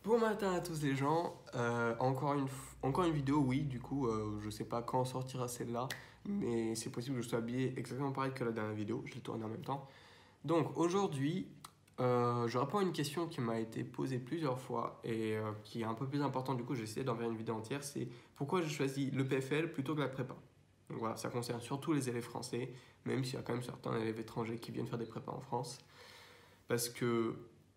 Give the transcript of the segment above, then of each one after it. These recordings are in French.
Bon matin à tous les gens, encore une vidéo, oui, du coup, je sais pas quand sortira celle-là, mais c'est possible que je sois habillé exactement pareil que la dernière vidéo, je l'ai tournée en même temps. Donc aujourd'hui, je réponds à une question qui m'a été posée plusieurs fois et qui est un peu plus importante, du coup j'ai essayé d'en faire une vidéo entière, c'est pourquoi j'ai choisi le PFL plutôt que la prépa. Donc voilà, ça concerne surtout les élèves français, même s'il y a quand même certains élèves étrangers qui viennent faire des prépas en France. Parce que,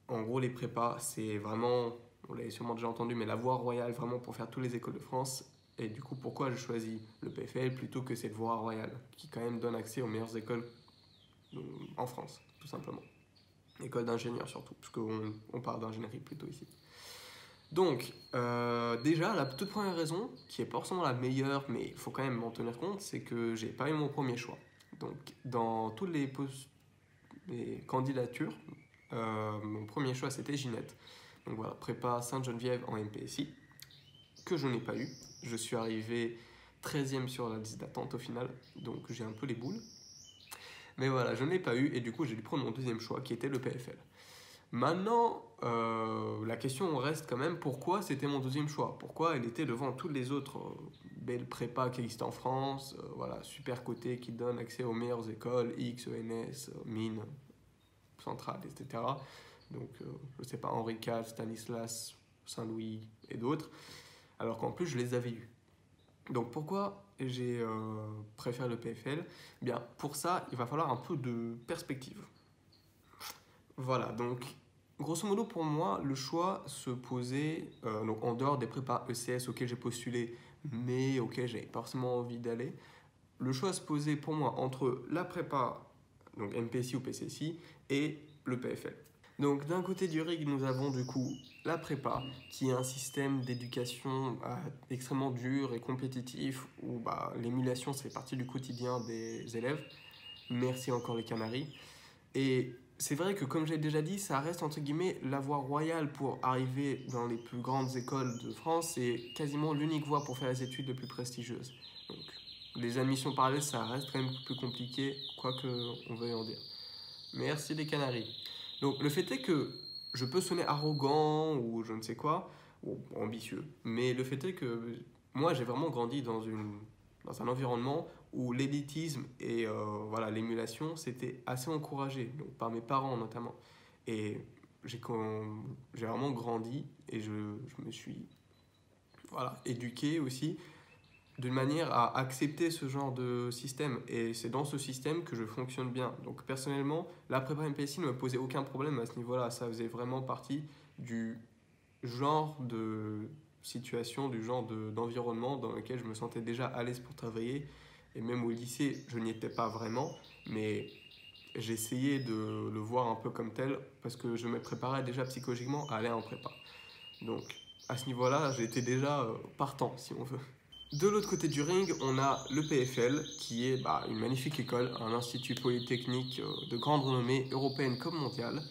en gros, les prépas, c'est vraiment, vous l'avez sûrement déjà entendu, mais la voie royale vraiment pour faire toutes les écoles de France. Et du coup, pourquoi j'ai choisi le PFL plutôt que cette voie royale, qui quand même donne accès aux meilleures écoles en France, tout simplement. École d'ingénieurs surtout, parce qu'on parle d'ingénierie plutôt ici. Donc, déjà, la toute première raison, qui est forcément la meilleure, mais il faut quand même m'en tenir compte, c'est que j'ai pas eu mon premier choix. Donc, dans toutes les candidatures, mon premier choix c'était Ginette. Donc voilà, prépa Sainte-Geneviève en MPSI, que je n'ai pas eu. Je suis arrivé 13e sur la liste d'attente au final, donc j'ai un peu les boules. Mais voilà, je ne l'ai pas eu et du coup j'ai dû prendre mon deuxième choix qui était le PFL. Maintenant, la question reste quand même pourquoi c'était mon deuxième choix. Pourquoi elle était devant toutes les autres belles prépas qui existent en France, voilà, super coté qui donne accès aux meilleures écoles, X, ENS, Mines, Centrale, etc. Donc, je sais pas, Henri IV, Stanislas, Saint-Louis et d'autres, alors qu'en plus, je les avais eus. Donc, pourquoi j'ai préféré le PFL? Bien, pour ça, il va falloir un peu de perspective. Voilà, donc, grosso modo, pour moi, le choix se posait, donc en dehors des prépas ECS auxquels j'ai postulé, mais auxquels j'avais pas forcément envie d'aller, le choix se posait pour moi entre la prépa, donc MPSI ou PCSI, et le PFL. Donc d'un côté du RIG, nous avons du coup la prépa, qui est un système d'éducation extrêmement dur et compétitif, où l'émulation c'est partie du quotidien des élèves. Merci encore les Canaries. Et c'est vrai que comme j'ai déjà dit, ça reste entre guillemets la voie royale pour arriver dans les plus grandes écoles de France. C'est quasiment l'unique voie pour faire les études les plus prestigieuses. Donc les admissions parallèles, ça reste quand même plus compliqué, quoi qu'on veuille en dire. Merci les Canaries. Donc le fait est que je peux sonner arrogant ou je ne sais quoi, ou ambitieux, mais le fait est que moi j'ai vraiment grandi dans un environnement où l'élitisme et voilà, l'émulation c'était assez encouragé, donc par mes parents notamment. Et j'ai vraiment grandi et je me suis voilà, éduqué aussi d'une manière à accepter ce genre de système. Et c'est dans ce système que je fonctionne bien. Donc personnellement, la prépa MPSI ne me posait aucun problème à ce niveau-là. Ça faisait vraiment partie du genre de situation, d'environnement dans lequel je me sentais déjà à l'aise pour travailler. Et même au lycée, je n'y étais pas vraiment, mais j'essayais de le voir un peu comme tel parce que je me préparais déjà psychologiquement à aller en prépa. Donc à ce niveau-là, j'étais déjà partant, si on veut. De l'autre côté du ring, on a le PFL, qui est une magnifique école, un institut polytechnique de grande renommée européenne comme mondiale,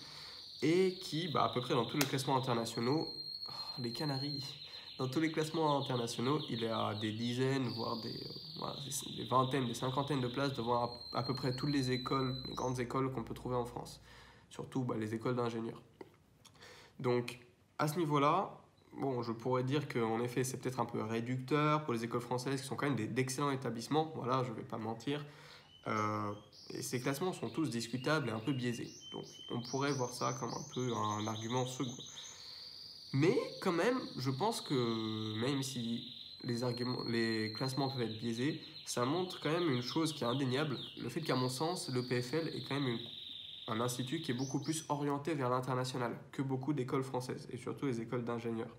et qui, à peu près dans tous les classements internationaux, les Canaries, dans tous les classements internationaux, il y a des dizaines, voire des vingtaines, des cinquantaines de places devant à peu près toutes les écoles, les grandes écoles qu'on peut trouver en France, surtout les écoles d'ingénieurs. Donc, à ce niveau-là, bon, je pourrais dire qu'en effet, c'est peut-être un peu réducteur pour les écoles françaises qui sont quand même d'excellents établissements. Voilà, je ne vais pas mentir. Et ces classements sont tous discutables et un peu biaisés. Donc, on pourrait voir ça comme un peu un argument second. Mais quand même, je pense que même si les classements peuvent être biaisés, ça montre quand même une chose qui est indéniable. Le fait qu'à mon sens, le PFL est quand même un institut qui est beaucoup plus orienté vers l'international que beaucoup d'écoles françaises et surtout les écoles d'ingénieurs.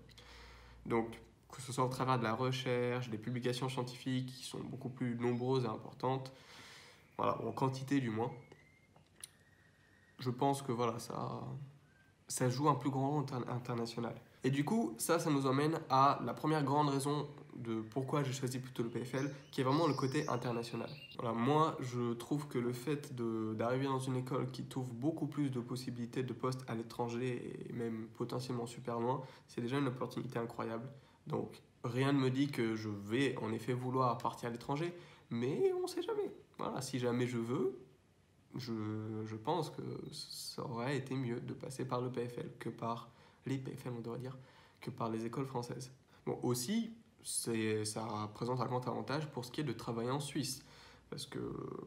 Donc, que ce soit au travers de la recherche, des publications scientifiques qui sont beaucoup plus nombreuses et importantes, voilà, en quantité du moins, je pense que voilà, ça joue un plus grand rôle international. Et du coup, ça nous emmène à la première grande raison de pourquoi j'ai choisi plutôt le PFL, qui est vraiment le côté international. Voilà, moi, je trouve que le fait d'arriver dans une école qui t'ouvre beaucoup plus de possibilités de postes à l'étranger et même potentiellement super loin, c'est déjà une opportunité incroyable. Donc, rien ne me dit que je vais en effet vouloir partir à l'étranger, mais on ne sait jamais. Voilà, si jamais je veux, je pense que ça aurait été mieux de passer par le PFL que par les PFL, on devrait dire, que par les écoles françaises. Bon, aussi, ça présente un grand avantage pour ce qui est de travailler en Suisse. Parce que,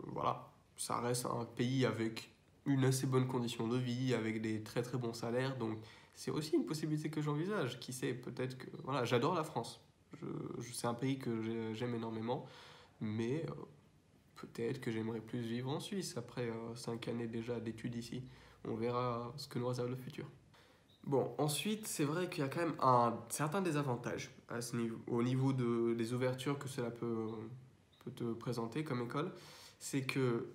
voilà, ça reste un pays avec une assez bonne condition de vie, avec des très très bons salaires. Donc, c'est aussi une possibilité que j'envisage. Qui sait, peut-être que... Voilà, j'adore la France. C'est un pays que j'aime énormément. Mais peut-être que j'aimerais plus vivre en Suisse après 5 années déjà d'études ici. On verra ce que nous réserve le futur. Bon, ensuite, c'est vrai qu'il y a quand même un certain désavantage à ce niveau, au niveau des ouvertures que cela peut te présenter comme école. C'est que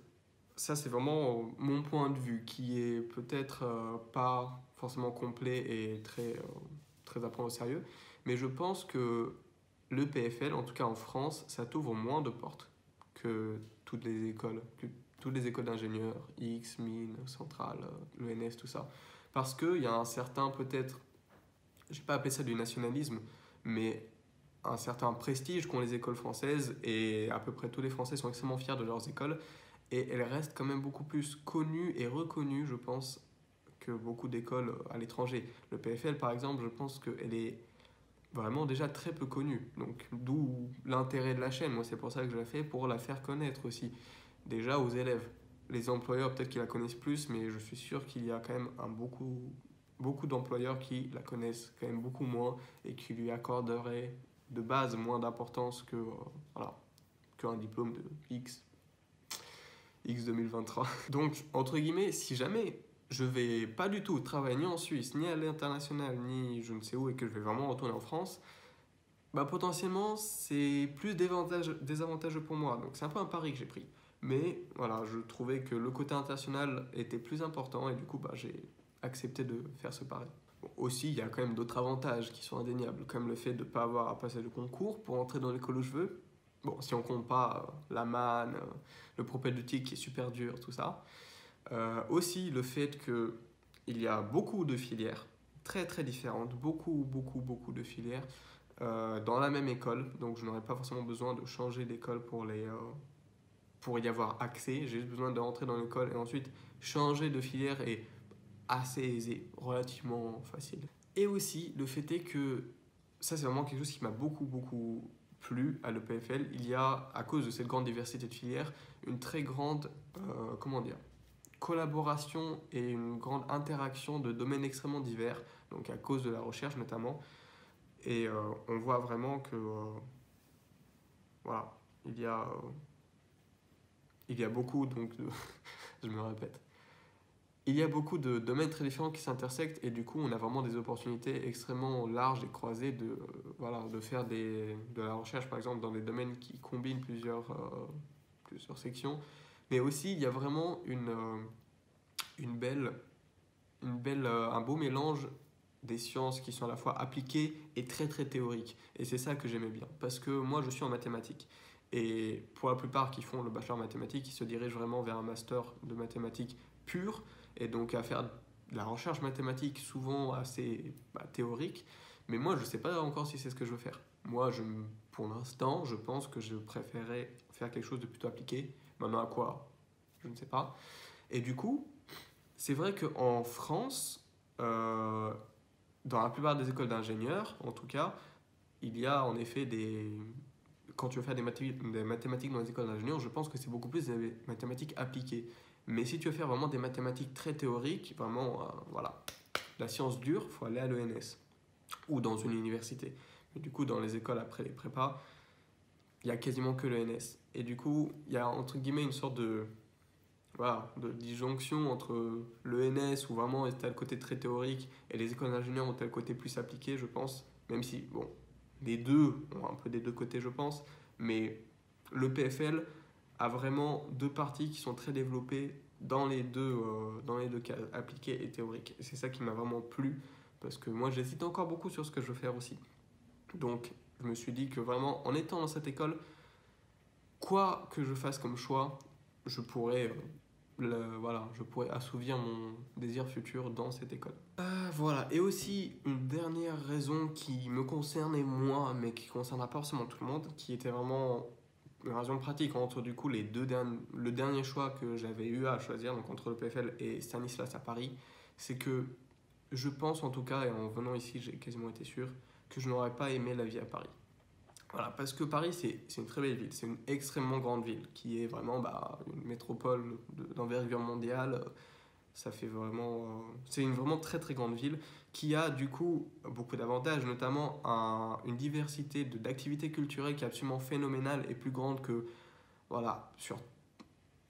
ça, c'est vraiment mon point de vue qui est peut-être pas forcément complet et très à prendre au sérieux. Mais je pense que le PFL, en tout cas en France, ça t'ouvre moins de portes que toutes les écoles d'ingénieurs, X, Mines, Centrale, l'ENS, tout ça. Parce qu'il y a un certain, peut-être, je ne vais pas appeler ça du nationalisme, mais un certain prestige qu'ont les écoles françaises, et à peu près tous les Français sont extrêmement fiers de leurs écoles, et elles restent quand même beaucoup plus connues et reconnues, je pense, que beaucoup d'écoles à l'étranger. Le PFL, par exemple, je pense qu'elle est vraiment déjà très peu connue, donc d'où l'intérêt de la chaîne. Moi, c'est pour ça que je la fais, pour la faire connaître aussi, déjà aux élèves. Les employeurs, peut-être qu'ils la connaissent plus, mais je suis sûr qu'il y a quand même beaucoup d'employeurs qui la connaissent quand même beaucoup moins et qui lui accorderaient de base moins d'importance voilà, qu'un diplôme de X 2023. Donc, entre guillemets, si jamais je vais pas du tout travailler ni en Suisse, ni à l'international, ni je ne sais où, et que je vais vraiment retourner en France, bah potentiellement, c'est plus désavantageux pour moi. Donc, c'est un peu un pari que j'ai pris. Mais voilà, je trouvais que le côté international était plus important et du coup, bah, j'ai accepté de faire ce pari. Bon, aussi, il y a quand même d'autres avantages qui sont indéniables, comme le fait de ne pas avoir à passer de concours pour entrer dans l'école où je veux. Bon, si on compte pas la manne, le propédeutique qui est super dur, tout ça. Aussi, le fait qu'il y a beaucoup de filières très très différentes, beaucoup de filières dans la même école. Donc, je n'aurais pas forcément besoin de changer d'école pour y avoir accès. J'ai juste besoin de rentrer dans l'école et ensuite changer de filière est assez aisé, relativement facile. Et aussi, le fait est que ça, c'est vraiment quelque chose qui m'a beaucoup plu à l'EPFL. Il y a, à cause de cette grande diversité de filières, une très grande, comment dire, collaboration et une grande interaction de domaines extrêmement divers, donc à cause de la recherche notamment. Et on voit vraiment que, voilà, il y a beaucoup, donc, je me répète, il y a beaucoup de domaines très différents qui s'intersectent et du coup on a vraiment des opportunités extrêmement larges et croisées de faire de la recherche par exemple dans des domaines qui combinent plusieurs sections. Mais aussi il y a vraiment un beau mélange des sciences qui sont à la fois appliquées et très théoriques. Et c'est ça que j'aimais bien parce que moi je suis en mathématiques. Et pour la plupart qui font le bachelor en mathématiques, ils se dirigent vraiment vers un master de mathématiques pures et donc à faire de la recherche mathématique souvent assez théorique. Mais moi, je ne sais pas encore si c'est ce que je veux faire. Moi, pour l'instant, je pense que je préférerais faire quelque chose de plutôt appliqué. Maintenant, à quoi? Je ne sais pas. Et du coup, c'est vrai qu'en France, dans la plupart des écoles d'ingénieurs, en tout cas, il y a en effet quand tu veux faire des mathématiques dans les écoles d'ingénieurs, je pense que c'est beaucoup plus des mathématiques appliquées. Mais si tu veux faire vraiment des mathématiques très théoriques, vraiment, voilà, la science dure, il faut aller à l'ENS ou dans une université. Mais du coup, dans les écoles après les prépas, il n'y a quasiment que l'ENS. Et du coup, il y a entre guillemets une sorte de disjonction entre l'ENS où vraiment c'est le côté très théorique et les écoles d'ingénieurs ont tel côté plus appliqué, je pense. Même si, bon, les deux ont un peu des deux côtés, je pense. Mais le PFL a vraiment deux parties qui sont très développées dans les deux cas, appliqués et théoriques. Et c'est ça qui m'a vraiment plu, parce que moi j'hésite encore beaucoup sur ce que je veux faire aussi. Donc je me suis dit que vraiment, en étant dans cette école, quoi que je fasse comme choix, je pourrais assouvir mon désir futur dans cette école. Voilà, et aussi une dernière raison qui me concernait moi, mais qui ne concernera pas forcément tout le monde, qui était vraiment une raison pratique entre du coup le dernier choix que j'avais eu à choisir, donc entre le PFL et Stanislas à Paris, c'est que je pense en tout cas, et en venant ici, j'ai quasiment été sûr, que je n'aurais pas aimé la vie à Paris. Voilà, parce que Paris, c'est une très belle ville, c'est une extrêmement grande ville, qui est vraiment une métropole d'envergure mondiale. Ça fait vraiment, c'est une vraiment très très grande ville qui a du coup beaucoup d'avantages, notamment une diversité d'activités culturelles qui est absolument phénoménale et plus grande que voilà,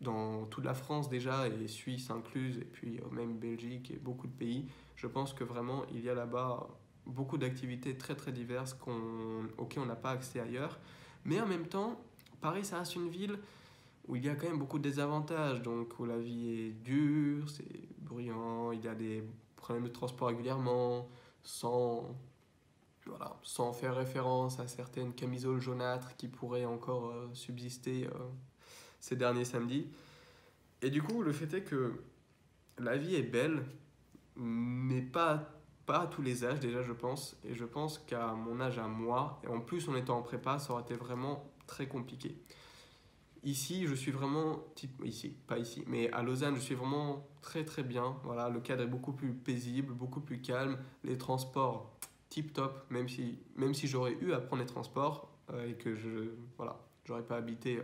dans toute la France déjà, et Suisse incluse, et puis même Belgique et beaucoup de pays. Je pense que vraiment il y a là-bas beaucoup d'activités très très diverses auxquelles on n'a pas accès ailleurs. Mais en même temps, Paris, ça reste une ville où il y a quand même beaucoup de désavantages, donc où la vie est dure, c'est bruyant, il y a des problèmes de transport régulièrement, sans faire référence à certaines camisoles jaunâtres qui pourraient encore subsister ces derniers samedis. Et du coup, le fait est que la vie est belle, mais pas à tous les âges déjà, je pense. Et je pense qu'à mon âge à moi, et en plus en étant en prépa, ça aurait été vraiment très compliqué. Ici, je suis vraiment, ici, pas ici, mais à Lausanne, je suis vraiment très très bien. Voilà, le cadre est beaucoup plus paisible, beaucoup plus calme. Les transports, tip top, même si j'aurais eu à prendre les transports et que voilà, j'aurais pas habité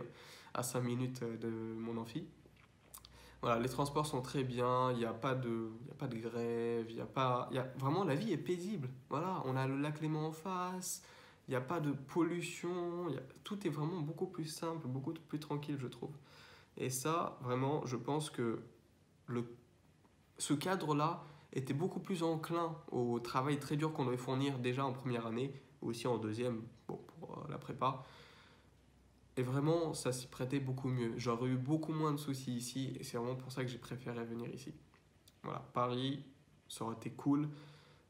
à 5 minutes de mon amphi. Voilà, les transports sont très bien, il n'y a pas de grève, vraiment la vie est paisible. Voilà, on a le lac Léman en face, il n'y a pas de pollution, tout est vraiment beaucoup plus simple, beaucoup plus tranquille, je trouve. Et ça, vraiment, je pense que le, ce cadre-là était beaucoup plus enclin au travail très dur qu'on devait fournir déjà en première année, ou aussi en deuxième, bon, pour la prépa. Et vraiment, ça s'y prêtait beaucoup mieux. J'aurais eu beaucoup moins de soucis ici, et c'est vraiment pour ça que j'ai préféré venir ici. Voilà, Paris, ça aurait été cool.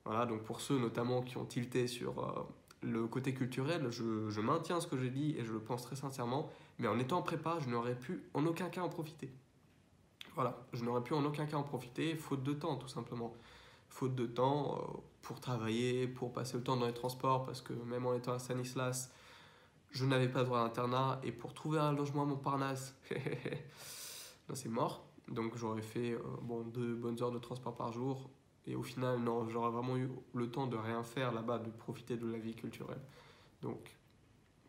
Voilà, donc pour ceux notamment qui ont tilté sur le côté culturel, je maintiens ce que j'ai dit et je le pense très sincèrement, mais en étant en prépa, je n'aurais pu en aucun cas en profiter. Voilà, je n'aurais pu en aucun cas en profiter, faute de temps tout simplement. Faute de temps pour travailler, pour passer le temps dans les transports, parce que même en étant à Stanislas, je n'avais pas droit à l'internat, et pour trouver un logement à Montparnasse, ben, c'est mort. Donc j'aurais fait 2 bonnes heures de transport par jour. Et au final, non, j'aurais vraiment eu le temps de rien faire là-bas, de profiter de la vie culturelle. Donc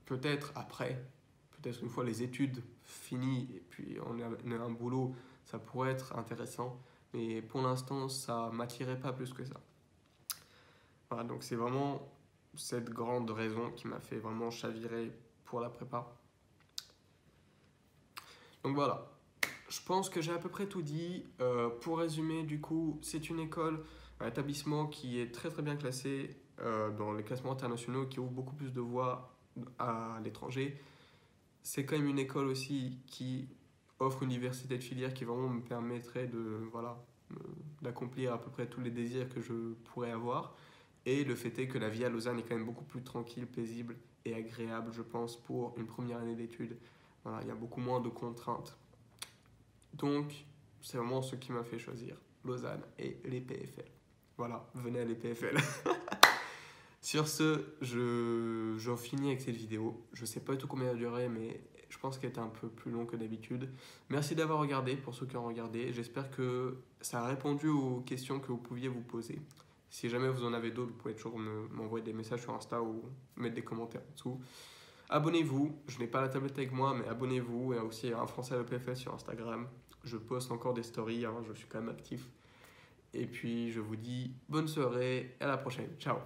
peut-être après, peut-être une fois les études finies et puis on a un boulot, ça pourrait être intéressant. Mais pour l'instant, ça m'attirait pas plus que ça. Voilà, donc c'est vraiment cette grande raison qui m'a fait vraiment chavirer pour la prépa. Donc voilà, je pense que j'ai à peu près tout dit. Pour résumer, du coup, c'est une école, un établissement qui est très très bien classé dans les classements internationaux, qui ouvre beaucoup plus de voies à l'étranger. C'est quand même une école aussi qui offre une diversité de filières qui vraiment me permettrait d'accomplir à peu près tous les désirs que je pourrais avoir. Et le fait est que la vie à Lausanne est quand même beaucoup plus tranquille, paisible et agréable, je pense, pour une première année d'études. Voilà, il y a beaucoup moins de contraintes. Donc, c'est vraiment ce qui m'a fait choisir Lausanne et les PFL. Voilà, venez à les PFL. Sur ce, j'en finis avec cette vidéo. Je ne sais pas du tout combien elle a duré, mais je pense qu'elle était un peu plus longue que d'habitude. Merci d'avoir regardé, pour ceux qui ont regardé. J'espère que ça a répondu aux questions que vous pouviez vous poser. Si jamais vous en avez d'autres, vous pouvez toujours m'envoyer des messages sur Insta ou mettre des commentaires en dessous. Abonnez-vous, je n'ai pas la tablette avec moi, mais abonnez-vous. Et aussi un Français à l'EPFL sur Instagram. Je poste encore des stories, je suis quand même actif. Et puis je vous dis bonne soirée et à la prochaine. Ciao.